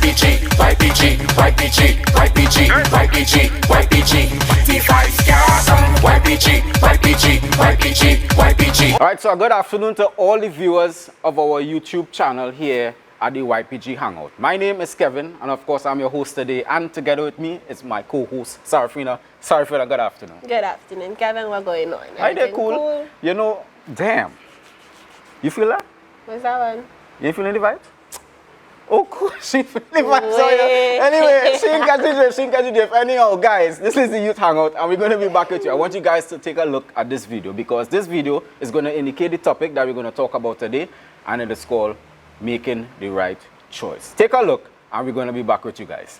Alright, so good afternoon to all the viewers of our YouTube channel here at the YPG Hangout. My name is Kevin, and of course I'm your host today, and together with me is my co-host, Sarafina. Sarafina, good afternoon. Good afternoon, Kevin. What's going on? Hi there, cool. You know, damn. You feel that? What's that one? You ain't feeling the vibes? Oh, cool. She feeling the vibes. So, yeah. Anyway, she can catch you. Anyhow, guys, this is the Youth Hangout, and we're going to be back with you. I want you guys to take a look at this video, because this video is going to indicate the topic that we're going to talk about today, and it is called Making the Right Choice. Take a look, and we're going to be back with you guys.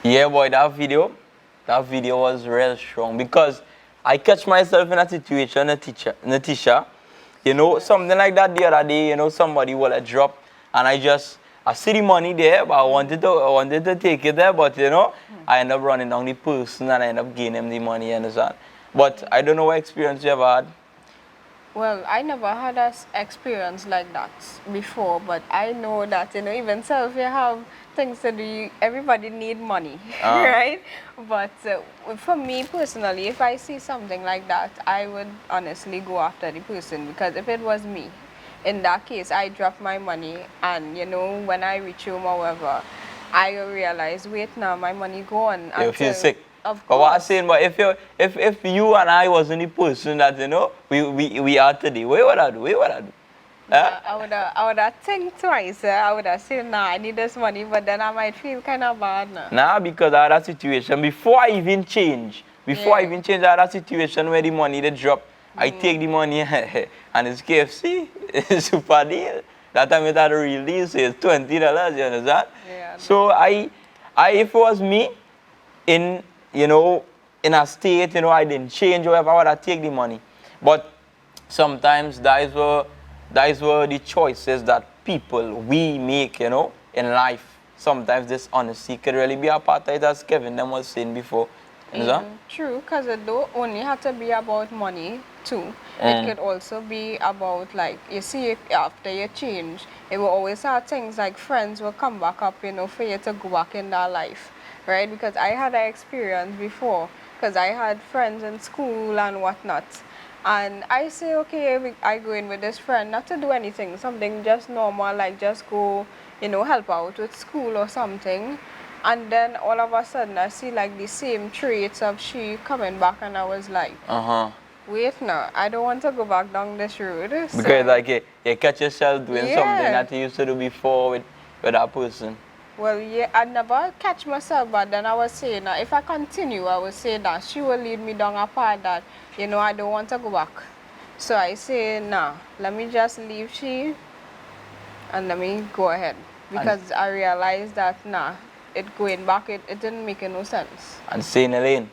Yeah, boy, that video was real strong, because I catch myself in a situation, Natisha, you know, something like that the other day, you know, somebody will drop, and I see the money there, but I wanted to take it there, but you know, I end up running down the person and I end up gaining the money, you understand? But I don't know what experience you ever had. Well, I never had an experience like that before, but I know that, you know, even so, if you have things to do, everybody need money, right? But for me personally, if I see something like that, I would honestly go after the person, because if it was me, in that case, I drop my money, and, you know, when I reach home or whatever, I realize, wait, now my money gone. You feel sick. Of course. But what I'm saying, but if you and I wasn't the person that, you know, we are today, what would I do? I would have think twice. I would have said, nah, I need this money, but then I might feel kind of bad now. Nah, because I had a situation before I even change. I had a situation where the money they drop. I take the money and it's KFC. It's super deal. That time it had a release, it's $20, you understand? Yeah. So if it was me in a state, you know, I didn't change or whatever, I would have take the money. But sometimes that is where the choices that we make, you know, in life. Sometimes this honesty could really be a part of it, as Kevin them was saying before. True, because it don't only have to be about money too. It could also be about, like, you see, after you change, it will always have things like friends will come back up, you know, for you to go back in that life, right? Because I had an experience before, because I had friends in school and whatnot. And I say, okay, I go in with this friend, not to do anything, something just normal, like just go, you know, help out with school or something. And then all of a sudden, I see like the same traits of she coming back, and I was like, wait, no, I don't want to go back down this road. So, because like you catch yourself doing something that you used to do before with that person. Well, yeah, I never catch myself, but then I was saying that if I continue, I would say that she will lead me down a path that, you know, I don't want to go back. So I say, nah, let me just leave she and let me go ahead. Because I realized that, nah, it going back, it didn't make no sense. And stay in the lane.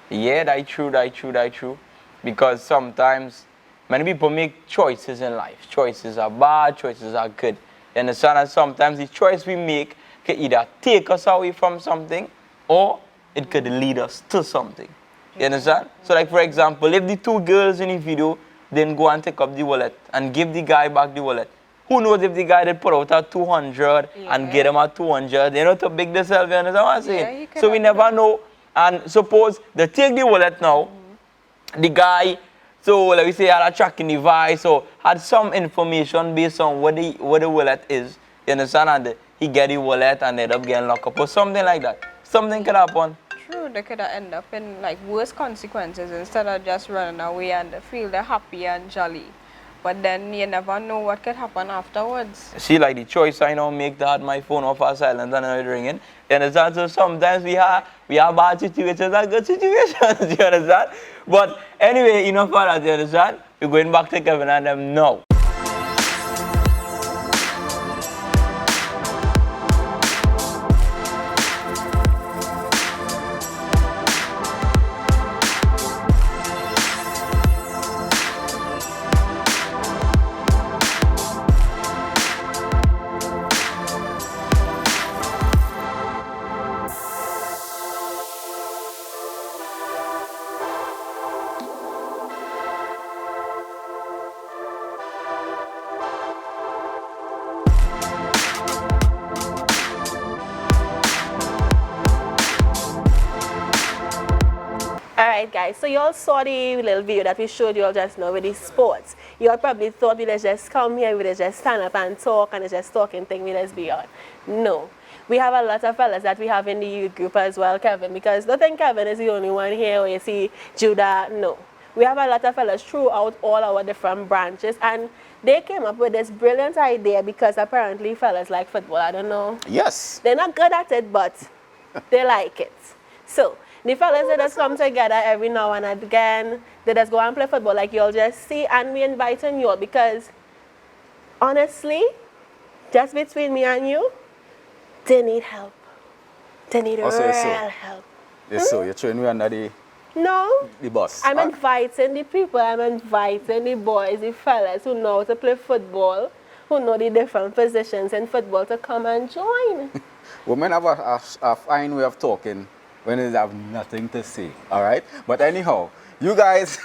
Yeah, that's true. Because sometimes many people make choices in life. Choices are bad, choices are good. You understand? And sometimes the choice we make can either take us away from something, or it could lead us to something. You understand? So like, for example, if the two girls in the video then go and take up the wallet and give the guy back the wallet, who knows if the guy did put out at 200 and get him at 200, you know, to big the self, you understand what I'm saying? So we never know. And suppose they take the wallet now, the guy, so let me say, had a tracking device or had some information based on what the wallet is, you understand? And he get the wallet and end up getting locked up or something like that. Something could happen. True, they could end up in like worse consequences instead of just running away and feel they're happy and jolly. But then you never know what could happen afterwards. See, like the choice I now make to have my phone off our silent and it's ringing. You understand? So sometimes we have bad situations and good situations. You understand? But anyway, enough for that. You understand? We're going back to Kevin and them now. Alright guys, so you all saw the little video that we showed you all just now with the sports. You all probably thought we just come here, we just stand up and talk and just talking thing we just be on. No. We have a lot of fellas that we have in the youth group as well, Kevin, because don't think Kevin is the only one here or you see Judah, no. We have a lot of fellas throughout all our different branches and they came up with this brilliant idea because apparently fellas like football, I don't know. Yes. They're not good at it, but they like it. So, the fellas they just come together every now and again. They just go and play football like you all just see. And we inviting you all because, honestly, just between me and you, they need help. They need real help. Yes, so you're throwing me under the No. The boss. I'm inviting the people, I'm inviting the boys, the fellas who know how to play football, who know the different positions in football to come and join. Women have a fine way of talking when they have nothing to say, all right? But anyhow, you guys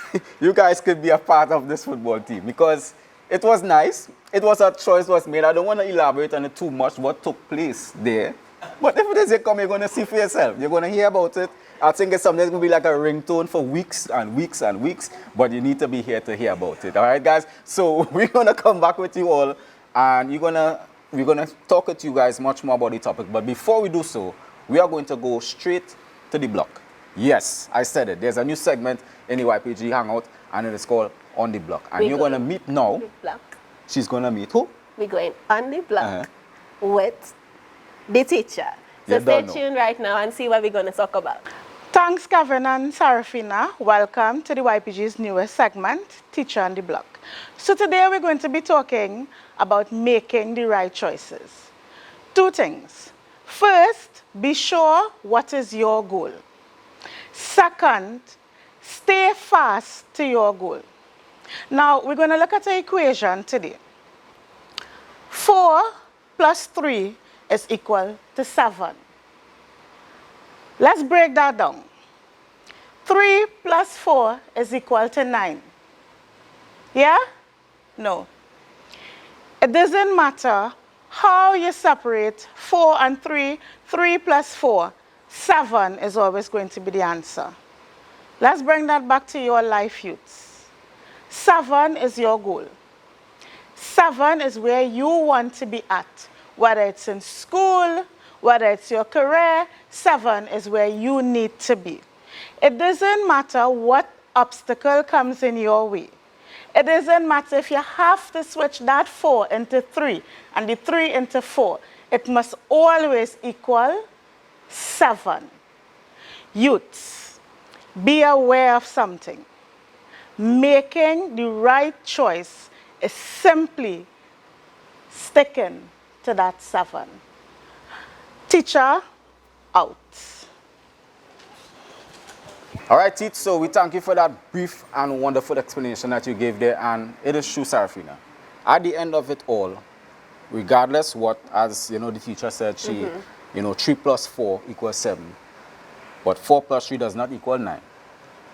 could be a part of this football team because it was nice. It was a choice was made. I don't want to elaborate on it too much what took place there. But if it is a come, you're going to see for yourself. You're going to hear about it. I think it's something that's going to be like a ringtone for weeks and weeks and weeks, but you need to be here to hear about it, all right, guys? So we're going to come back with you all, and we're going to talk to you guys much more about the topic. But before we do so, we are going to go straight to the block. Yes, I said it. There's a new segment in the YPG Hangout, and it is called On the Block. And you're going to meet now. She's going to meet who? We're going on the block with the teacher. So stay tuned right now and see what we're going to talk about. Thanks, Kevin and Sarafina. Welcome to the YPG's newest segment, Teacher on the Block. So today we're going to be talking about making the right choices. Two things. First, be sure what is your goal. Second, stay fast to your goal. Now, we're going to look at the equation today. 4 plus 3 is equal to 7. Let's break that down. 3 plus 4 is equal to 9. Yeah? No. It doesn't matter how you separate 4 and 3, 3 plus 4, 7 is always going to be the answer. Let's bring that back to your life, youths. 7 is your goal. 7 is where you want to be at, whether it's in school, whether it's your career, 7 is where you need to be. It doesn't matter what obstacle comes in your way. It doesn't matter if you have to switch that 4 into 3 and the 3 into 4. It must always equal 7. Youths, be aware of something. Making the right choice is simply sticking to that 7. Teacher, out. All right, Teach, so we thank you for that brief and wonderful explanation that you gave there, and it is true, Sarafina. At the end of it all, regardless what, as you know, the teacher said, she, 3 plus 4 equals 7, but 4 plus 3 does not equal 9.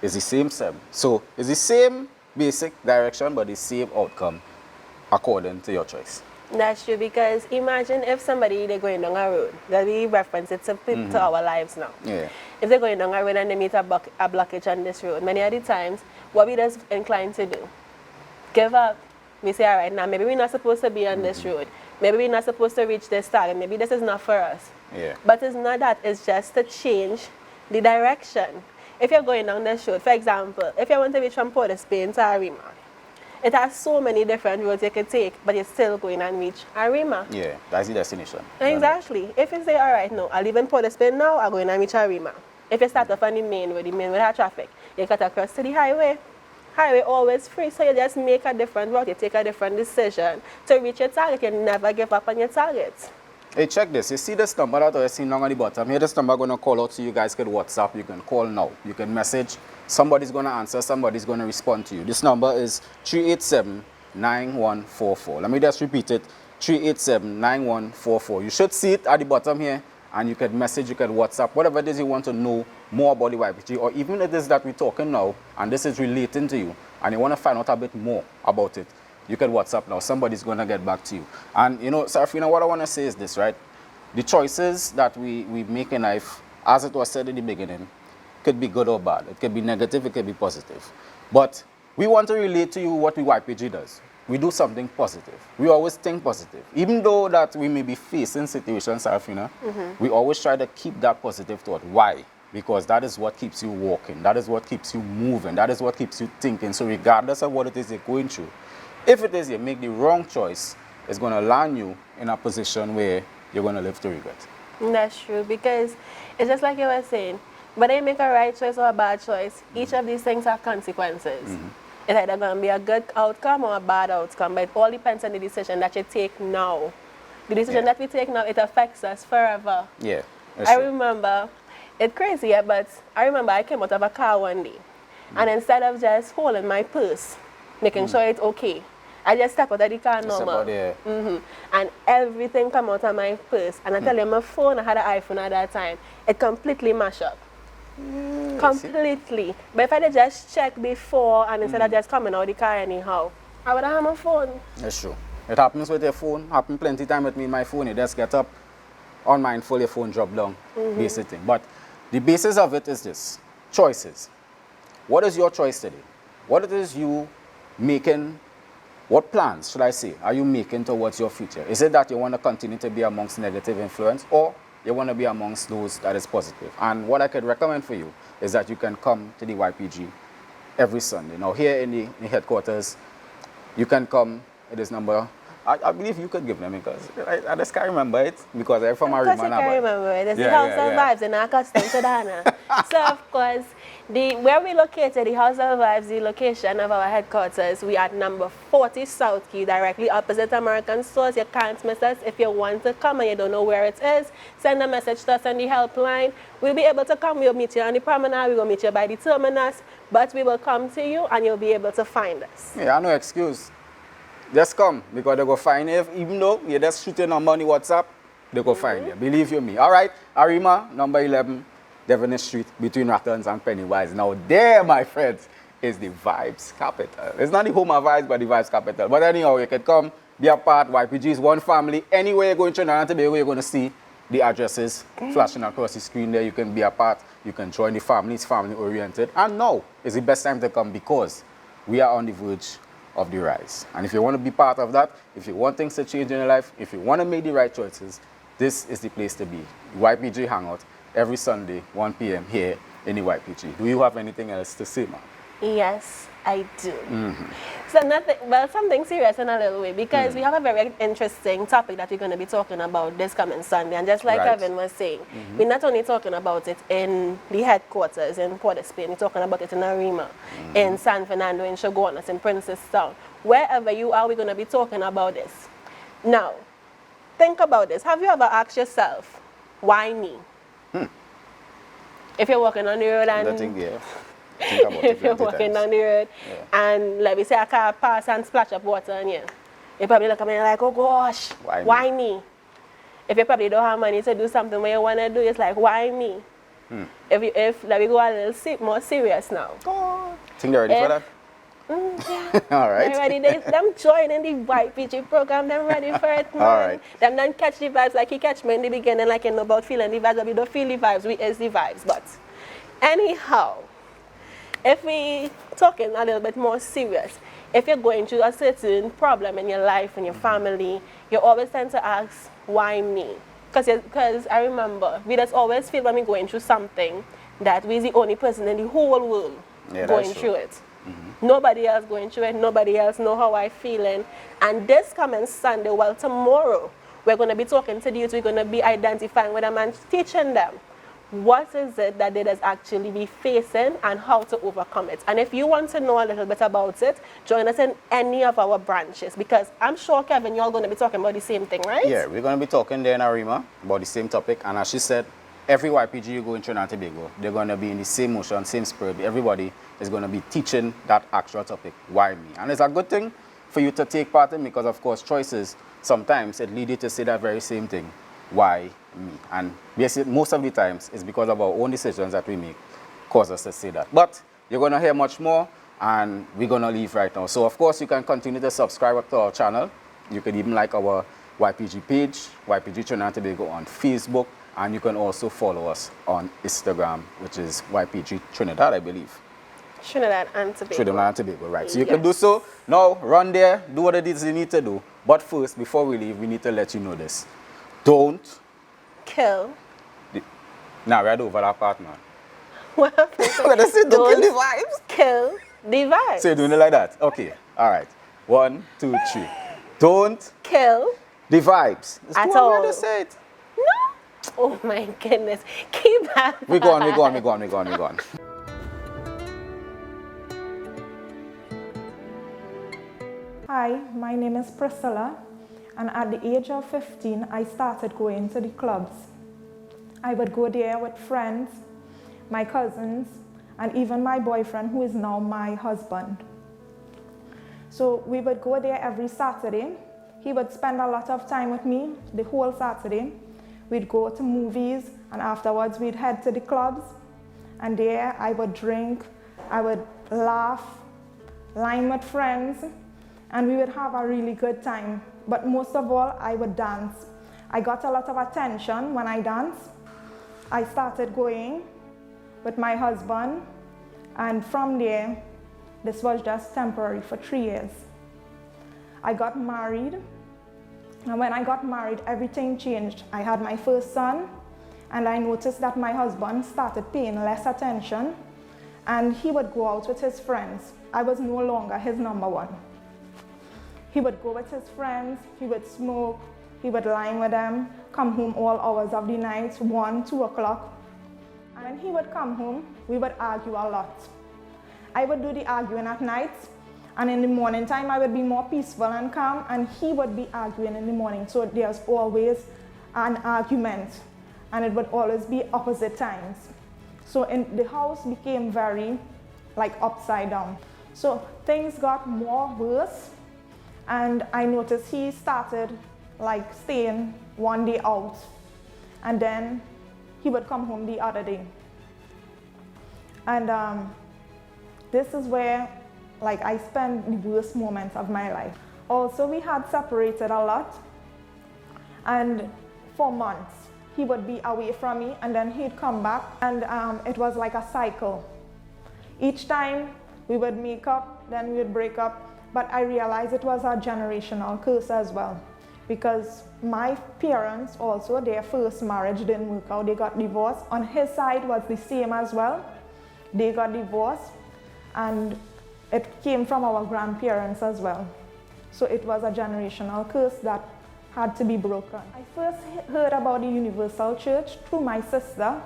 It's the same 7. So it's the same basic direction, but the same outcome according to your choice. That's true, because imagine if somebody, they're going down a road, that we reference it to our lives now. Yeah. If they're going down a road and they meet a blockage on this road, many of the times, what we just inclined to do, give up. We say, all right, now maybe we're not supposed to be on this road. Maybe we're not supposed to reach this target. Maybe this is not for us. Yeah. But it's not that. It's just to change the direction. If you're going down the road, for example, if you want to reach from Port of Spain to Arima, it has so many different roads you can take, but you're still going and reach Arima. Yeah, that's the destination. Exactly. If you say, all right, no, I live in Port of Spain now, I'm going to reach Arima. If you start off on the main road has traffic, you cut across to the highway. Highway always free, so you just make a different route, you take a different decision to reach your target. You never give up on your targets. Hey, check this. You see this number that I see down on the bottom? Here, this number going to call out so you guys can WhatsApp. You can call now. You can message. Somebody's going to answer. Somebody's going to respond to you. This number is 387-9144. Let me just repeat it. 387-9144. You should see it at the bottom here. And you can message, you can WhatsApp, whatever it is you want to know more about the YPG. Or even if it is that we're talking now, and this is relating to you, and you want to find out a bit more about it, you can WhatsApp now. Somebody's going to get back to you. And, you know, Sarafina, what I want to say is this, right? The choices that we make in life, as it was said in the beginning, could be good or bad. It could be negative, it could be positive. But we want to relate to you what the YPG does. We do something positive. We always think positive. Even though that we may be facing situations, Sarafina, we always try to keep that positive thought. Why? Because that is what keeps you walking. That is what keeps you moving. That is what keeps you thinking. So regardless of what it is you're going through, if it is you make the wrong choice, it's going to land you in a position where you're going to live to regret. That's true, because it's just like you were saying, whether you make a right choice or a bad choice, each of these things have consequences. It's either going to be a good outcome or a bad outcome, but it all depends on the decision that you take now. The decision that we take now, it affects us forever. Yeah. I remember, it's crazy, yeah, but I remember I came out of a car one day, and instead of just holding my purse, making sure it's okay, I just step out of the car normal. And everything come out of my purse. And I tell you, my phone, I had an iPhone at that time, it completely mashed up. Completely. But if I had just checked before and instead of just coming out of the car anyhow, I would have had my phone. That's true. It happens with your phone. Happened plenty of time with me and my phone. You just get up, unmindful, your phone drop down. Basic thing. But the basis of it is this. Choices. What is your choice today? What it is you making, what plans, should I say, are you making towards your future? Is it that you want to continue to be amongst negative influence, or you want to be amongst those that is positive? And what I could recommend for you is that you can come to the YPG every Sunday. Now here in the headquarters, you can come at this number. I believe you could give them, because I just can't remember it, because I'm from Arima. Of course you can remember it. It's the House of Vibes in our custom to Dana. So of course, where we located, the House of Vibes, the location of our headquarters, we are number 40 South Key, directly opposite American Stores. You can't miss us. If you want to come and you don't know where it is, send a message to us on the helpline. We'll be able to come. We'll meet you on the promenade. We will meet you by the terminus, but we will come to you and you'll be able to find us. Yeah, no excuse. Just come, because they go find you. Even though you just shoot your number on the WhatsApp, they go find you. Believe you me. All right, Arima, number 11, Devon Street, between Rattons and Pennywise. Now there, my friends, is the Vibes capital. It's not the home of vibes, but the Vibes capital. But anyhow, you can come, be a part. YPG is one family. Anywhere you go in Trinidad and Tobago, you're going to see the addresses flashing across the screen there. You can be a part. You can join the family. It's family-oriented. And now is the best time to come, because we are on the verge of the rise. And if you want to be part of that, if you want things to change in your life, if you want to make the right choices, this is the place to be. YPG Hangout every Sunday, 1 p.m. here in the YPG. Do you have anything else to say, ma'am? Yes, I do. So something serious in a little way, because we have a very interesting topic that we're going to be talking about this coming Sunday. And just like Kevin was saying, we're not only talking about it in the headquarters in Port of Spain, we're talking about it in Arima, in San Fernando, in Chaguanas, in Princestown. Wherever you are, we're going to be talking about this. Now, think about this. Have you ever asked yourself, why me? If you're walking on the road and... if you're walking down the road and let me say a car pass and splash up water on you, you probably look at me and like, oh gosh, why me? If you probably don't have money to do something where you want to do, it's like, why me? If let me go a little more serious now. Think you're ready for that? Yeah. All right. They're ready. Them joining the YPG program, them ready for it, man. All right. Them don't catch the vibes like he catch me in the beginning, like you know about feeling the vibes, but we don't feel the vibes, we is the vibes. But anyhow, if we talking a little bit more serious, if you're going through a certain problem in your life, in your family, you always tend to ask, why me? Because I remember, we just always feel when we're going through something that we're the only person in the whole world going through it. Nobody else going through it, nobody else know how I'm feeling. And this coming Sunday, well, tomorrow, we're going to be talking to the youth, we're going to be identifying with them and teaching them what is it that they does actually be facing and how to overcome it. And if you want to know a little bit about it, join us in any of our branches, because I'm sure, Kevin, you're going to be talking about the same thing, right? Yeah, we're going to be talking there in Arima about the same topic. And as she said, every YPG you go in Trinidad and Tobago, they're going to be in the same motion, same spirit. Everybody is going to be teaching that actual topic, why me? And it's a good thing for you to take part in, because, of course, choices, sometimes it leads you to say that very same thing, why me? And basically, most of the times, it's because of our own decisions that we make cause us to say that. But you're going to hear much more, and we're going to leave right now. So, of course, you can continue to subscribe up to our channel. You can even like our YPG page, YPG Trinidad and Tobago on Facebook, and you can also follow us on Instagram, which is YPG Trinidad, I believe. Trinidad and Tobago. Trinidad and Tobago, right. So you can do so. Now, run there, do what it is you need to do. But first, before we leave, we need to let you know this. Don't kill. Now, read over that part, man. What happened? When I say don't kill the vibes. Kill the vibes. So you're doing it like that? Okay. All right. 1, 2, 3. Don't kill the vibes. It's at too all. hard to say it. No. Oh my goodness. Keep that. We go on. Hi, my name is Priscilla, and at the age of 15, I started going to the clubs. I would go there with friends, my cousins, and even my boyfriend, who is now my husband. So we would go there every Saturday. He would spend a lot of time with me the whole Saturday. We'd go to movies, and afterwards we'd head to the clubs. And there I would drink, I would laugh, line with friends, and we would have a really good time. But most of all, I would dance. I got a lot of attention when I danced. I started going with my husband, and from there, this was just temporary for 3 years. I got married, and when I got married, everything changed. I had my first son, and I noticed that my husband started paying less attention, and he would go out with his friends. I was no longer his number one. He would go with his friends, he would smoke, he would line with them, come home all hours of the night, 1, 2 o'clock. And when he would come home, we would argue a lot. I would do the arguing at night, and in the morning time I would be more peaceful and calm, and he would be arguing in the morning. So there's always an argument, and it would always be opposite times. So the house became very upside down. So things got more worse, and I noticed he started staying one day out, and then he would come home the other day. And this is where I spent the worst moments of my life. Also, we had separated a lot, and for months he would be away from me, and then he'd come back, and it was like a cycle. Each time we would make up, then we would break up, but I realized it was a generational curse as well, because my parents also, their first marriage didn't work out. They got divorced. On his side was the same as well. They got divorced, and it came from our grandparents as well. So it was a generational curse that had to be broken. I first heard about the Universal Church through my sister.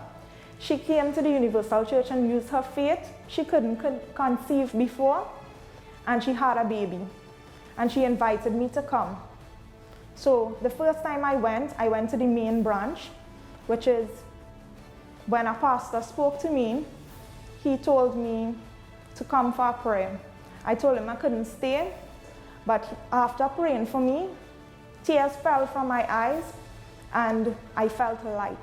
She came to the Universal Church and used her faith. She couldn't conceive before, and she had a baby, and she invited me to come. So the first time I went to the main branch, which is when a pastor spoke to me. He told me to come for a prayer. I told him I couldn't stay, but after praying for me, tears fell from my eyes, and I felt light.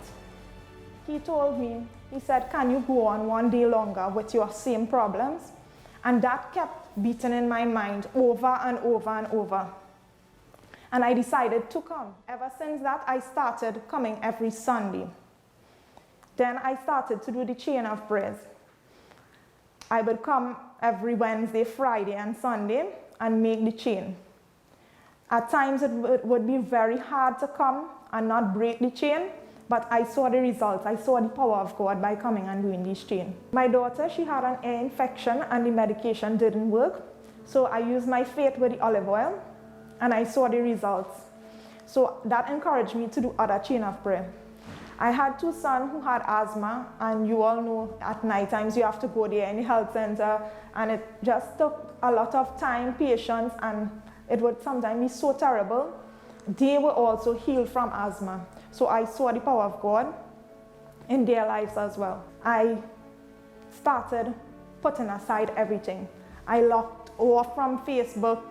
He told me, he said, can you go on one day longer with your same problems? And that kept beating in my mind over and over and over. And I decided to come. Ever since that, I started coming every Sunday. Then I started to do the chain of prayers. I would come every Wednesday, Friday, and Sunday. and make the chain. At times it would be very hard to come and not break the chain, but I saw the results. I saw the power of God by coming and doing this chain. My daughter, she had an ear infection and the medication didn't work. So I used my faith with the olive oil and I saw the results. So that encouraged me to do other chain of prayer. I had 2 sons who had asthma, and you all know at night times you have to go there in the health center, and it just took a lot of time, patience, and it would sometimes be so terrible. They were also healed from asthma. So I saw the power of God in their lives as well. I started putting aside everything. I locked off from Facebook,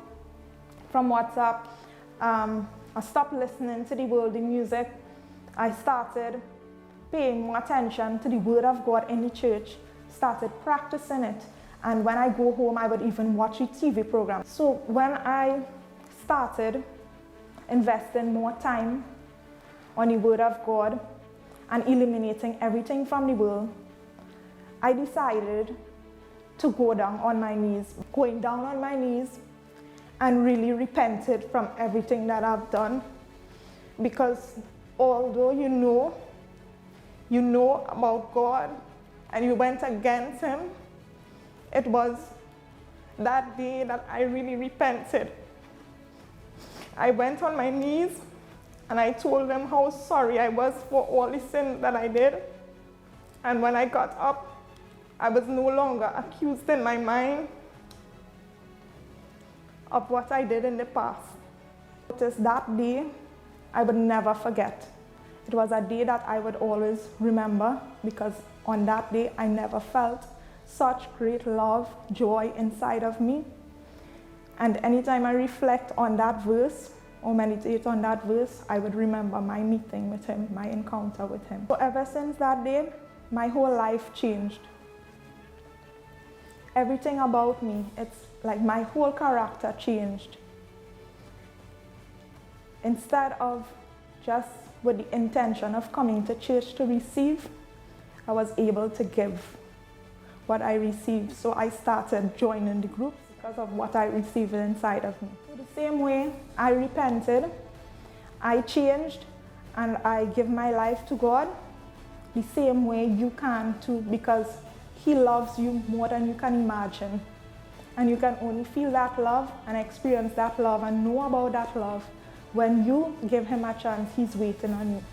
from WhatsApp. I stopped listening to the worldly music. I started paying more attention to the Word of God in the church, started practicing it. And when I go home, I would even watch the TV program. So when I started investing more time on the Word of God and eliminating everything from the world, I decided to go down on my knees. Going down on my knees and really repented from everything that I've done. Because although you know about God and you went against Him, it was that day that I really repented. I went on my knees and I told them how sorry I was for all the sins that I did. And when I got up, I was no longer accused in my mind of what I did in the past. It is that day I would never forget. It was a day that I would always remember, because on that day I never felt such great love, joy inside of me. And anytime I reflect on that verse or meditate on that verse, I would remember my meeting with Him, my encounter with Him. So ever since that day, my whole life changed. Everything about me, it's like my whole character changed. Instead of just with the intention of coming to church to receive, I was able to give what I received. So I started joining the groups because of what I received inside of me. So the same way I repented, I changed, and I give my life to God, the same way you can too, because He loves you more than you can imagine. And you can only feel that love and experience that love and know about that love when you give Him a chance. He's waiting on you.